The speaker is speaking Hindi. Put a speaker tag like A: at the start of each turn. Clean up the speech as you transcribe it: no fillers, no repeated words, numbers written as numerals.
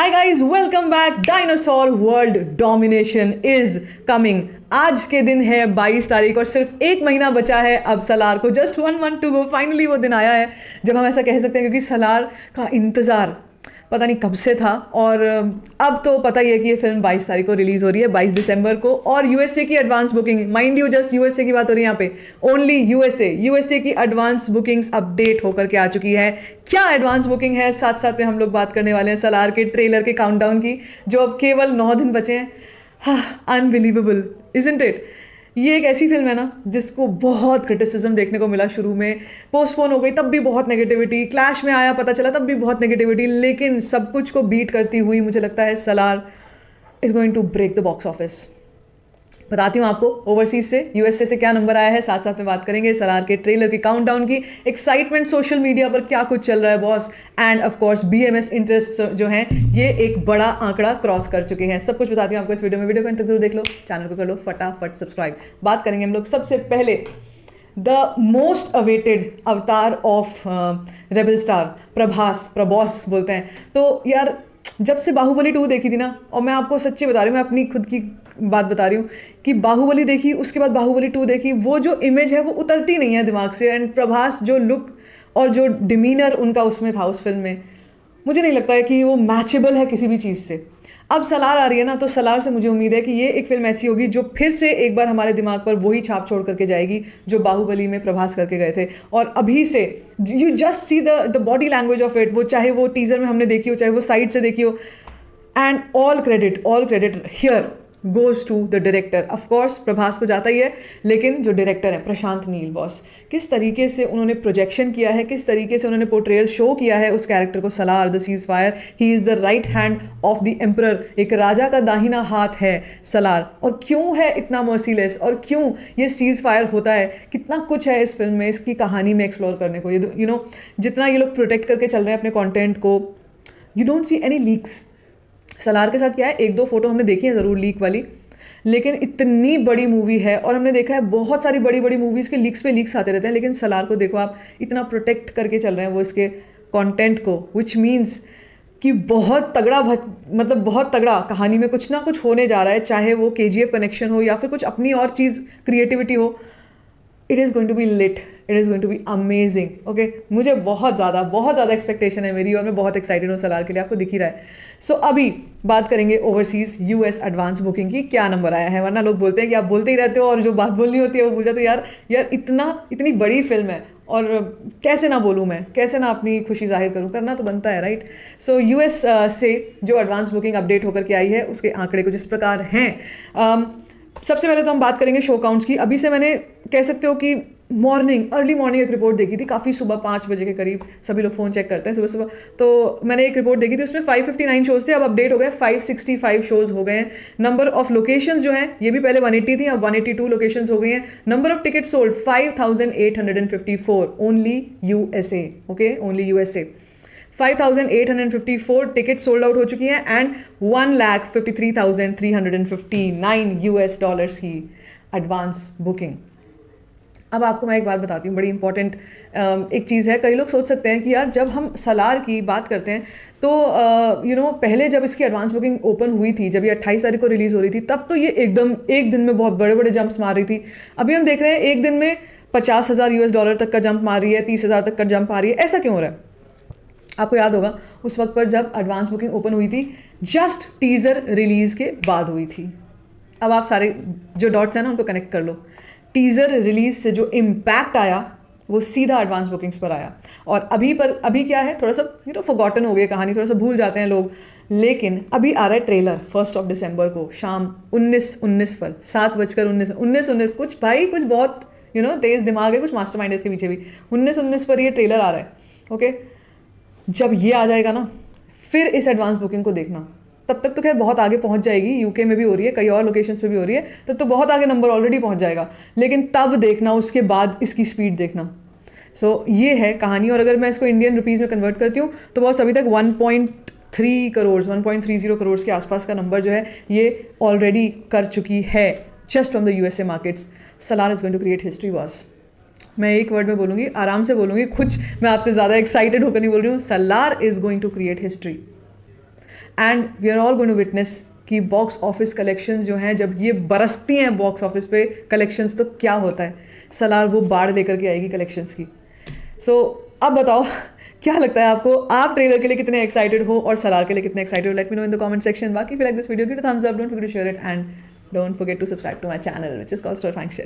A: Hi guys, welcome back. Dinosaur world domination is coming. आज के दिन है 22 तारीख और सिर्फ एक महीना बचा है अब सलार को। Just 1 month to go. Finally वो दिन आया है जब हम ऐसा कह सकते हैं, क्योंकि सलार का इंतज़ार पता नहीं कब से था। और अब तो पता ही है कि ये फिल्म 22 तारीख को रिलीज़ हो रही है, 22 दिसंबर को। और यूएसए की advance booking, mind you, just USA की बात हो रही है यहाँ पे, ओनली यूएसए की एडवांस बुकिंग्स अपडेट होकर के आ चुकी है। क्या एडवांस बुकिंग है, साथ साथ में हम लोग बात करने वाले हैं सलार के ट्रेलर के काउंटडाउन की, जो अब केवल 9 दिन बचे हैं। हाँ, अनबिलीवेबल इजंट इट। ये एक ऐसी फिल्म है ना जिसको बहुत क्रिटिसिज्म देखने को मिला, शुरू में पोस्टपोन हो गई तब भी बहुत नेगेटिविटी, क्लैश में आया पता चला तब भी बहुत नेगेटिविटी, लेकिन सब कुछ को बीट करती हुई मुझे लगता है Salaar is going to break the box office. बताती हूँ आपको ओवरसीज से, यूएसए से क्या नंबर आया है, साथ साथ में बात करेंगे सलार के ट्रेलर की काउंटडाउन की, एक्साइटमेंट सोशल मीडिया पर क्या कुछ चल रहा है boss, end of course BMS interest जो हैं ये एक बड़ा आंकड़ा क्रॉस कर चुके हैं। सब कुछ बताती हूँ आपको इस वीडियो में। वीडियो को अंत तक जरूर देख लो, चैनल को कर लो फटाफट सब्सक्राइब। बात करेंगे हम लोग सबसे पहले द मोस्ट अवेटेड अवतार ऑफ रेबल स्टार, प्रभास बोलते हैं। तो यार जब से बाहुबली 2 देखी थी ना, और मैं आपको सच्ची बता रही हूँ, मैं अपनी खुद की बात बता रही हूँ कि बाहुबली देखी, उसके बाद बाहुबली 2 देखी, वो जो इमेज है वो उतरती नहीं है दिमाग से। एंड प्रभास जो लुक और जो डिमीनर उनका उसमें था उस फिल्म में, मुझे नहीं लगता है कि वो मैचेबल है किसी भी चीज़ से। अब सलार आ रही है ना, तो सलार से मुझे उम्मीद है कि ये एक फिल्म ऐसी होगी जो फिर से एक बार हमारे दिमाग पर वही छाप छोड़ करके जाएगी जो बाहुबली में प्रभास करके गए थे। और अभी से you just see the body language of it, वो चाहे वो टीजर में हमने देखी हो, चाहे वो साइड से देखी हो, and all credit here goes to the director. Of course Prabhas को जाता ही है, लेकिन जो डायरेक्टर है प्रशांत नील बॉस, किस तरीके से उन्होंने प्रोजेक्शन किया है, किस तरीके से उन्होंने पोर्ट्रेयल शो किया है उस कैरेक्टर को, Salaar the cease fire. He is the right hand of the emperor, एक राजा का दाहिना हाथ है सलार। और क्यों है इतना मर्सीलेस, और क्यों ये सीज फायर होता है, कितना कुछ है इस फिल्म में, इसकी कहानी में एक्सप्लोर करने को। ये जितना ये लोग प्रोटेक्ट करके चल रहे हैं अपने कॉन्टेंट को, you don't see any leaks. Salaar के साथ क्या है, 1-2 फोटो हमने देखी है ज़रूर लीक वाली, लेकिन इतनी बड़ी मूवी है। और हमने देखा है बहुत सारी बड़ी बड़ी मूवीज़ के लीक्स पे लीक्स आते रहते हैं, लेकिन सलार को देखो आप, इतना प्रोटेक्ट करके चल रहे हैं वो इसके कंटेंट को, विच मीन्स कि बहुत तगड़ा, मतलब बहुत तगड़ा कहानी में कुछ ना कुछ होने जा रहा है, चाहे वो केजीएफ कनेक्शन हो या फिर कुछ अपनी और चीज़ क्रिएटिविटी हो। It is going to be lit, it is going to be amazing. Okay, मुझे बहुत ज़्यादा एक्सपेक्टेशन है मेरी, और मैं बहुत एक्साइटेड हूँ सलार के लिए, आपको दिख ही रहा है। सो अभी बात करेंगे ओवरसीज़ यूएस एडवांस बुकिंग की, क्या नंबर आया है। वरना लोग बोलते हैं कि आप बोलते ही रहते हो और जो बात बोलनी होती है वो भूल जाते हो। यार इतनी बड़ी फिल्म है, और कैसे ना बोलूँ मैं, कैसे ना अपनी खुशी जाहिर करूँ, करना तो बनता है, राइट। सो यूएस से जो एडवांस बुकिंग अपडेट होकर के आई है उसके आंकड़े कुछ इस प्रकार हैं। सबसे पहले तो हम बात करेंगे शो काउंट्स की। अभी से मैंने कह सकते हो कि अर्ली मॉर्निंग एक रिपोर्ट देखी थी, काफ़ी सुबह 5 बजे के करीब सभी लोग फ़ोन चेक करते हैं सुबह। तो मैंने एक रिपोर्ट देखी थी, उसमें 559 शोज़ थे, अब अपडेट हो गए 565 शोज़ हो गए हैं। नंबर ऑफ लोकेशंस जो हैं, ये भी पहले 180 थी, अब 182 लोकेशंस हो गई हैं। Number of ticket sold 5854, only USA. Okay, only USA 5854 ticket sold out हो चुकी हैं, एंड $1,53,359 की एडवांस बुकिंग। अब आपको मैं एक बात बताती हूँ, बड़ी इंपॉर्टेंट एक चीज़ है। कई लोग सोच सकते हैं कि यार जब हम सलार की बात करते हैं तो पहले जब इसकी एडवांस बुकिंग ओपन हुई थी, जब ये 28 तारीख को रिलीज़ हो रही थी, तब तो ये एकदम एक दिन में बहुत बड़े बड़े जंप्स मार रही थी। अभी हम देख रहे हैं एक दिन में $50,000 तक का जंप मार रही है, 30,000 तक का जंप आ रही है। ऐसा क्यों हो रहा है? आपको याद होगा उस वक्त पर जब एडवांस बुकिंग ओपन हुई थी, जस्ट टीज़र रिलीज़ के बाद हुई थी। अब आप सारे जो डॉट्स हैं ना उनको कनेक्ट कर लो। टीज़र रिलीज से जो इम्पैक्ट आया वो सीधा एडवांस बुकिंग्स पर आया, और अभी क्या है, थोड़ा सा फॉरगॉटन हो गई कहानी, थोड़ा सा भूल जाते हैं लोग। लेकिन अभी आ रहा है ट्रेलर 1 दिसंबर को शाम 19 पर, 7:19 कुछ भाई, कुछ बहुत तेज़ दिमाग है, कुछ मास्टरमाइंड है इसके पीछे भी। 19 पर ये ट्रेलर आ रहा है। ओके, जब ये आ जाएगा ना, फिर इस एडवांस बुकिंग को देखना। तब तक तो खैर बहुत आगे पहुंच जाएगी, यूके में भी हो रही है, कई और लोकेशंस पे भी हो रही है, तब तो बहुत आगे नंबर ऑलरेडी पहुंच जाएगा, लेकिन तब देखना, उसके बाद इसकी स्पीड देखना। सो ये है कहानी। और अगर मैं इसको इंडियन रुपीज़ में कन्वर्ट करती हूँ तो बस अभी तक 1.3 करोड़ 1.30 करोड़ के आसपास का नंबर जो है ये ऑलरेडी कर चुकी है, just from the USA markets. Salaar is going to create history boss. मैं एक वर्ड में बोलूँगी, आराम से बोलूँगी, कुछ मैं आपसे ज़्यादा एक्साइटेड होकर नहीं बोल रही हूँ। Salaar is going to create history. And we are all going to witness कि बॉक्स ऑफिस कलेक्शंस जो हैं जब ये बरसती हैं बॉक्स ऑफिस पे कलेक्शंस, तो क्या होता है। सलार वो बाढ़ लेकर के आएगी कलेक्शंस की। सो अब बताओ क्या लगता है आपको, आप ट्रेलर के लिए कितने एक्साइटेड हो और सलार के लिए कितने एक्साइटेड हो? Let me know in the comment section. बाकी if you like this video give it a thumbs up, don't forget to share it and don't forget to subscribe to my channel which is called store function.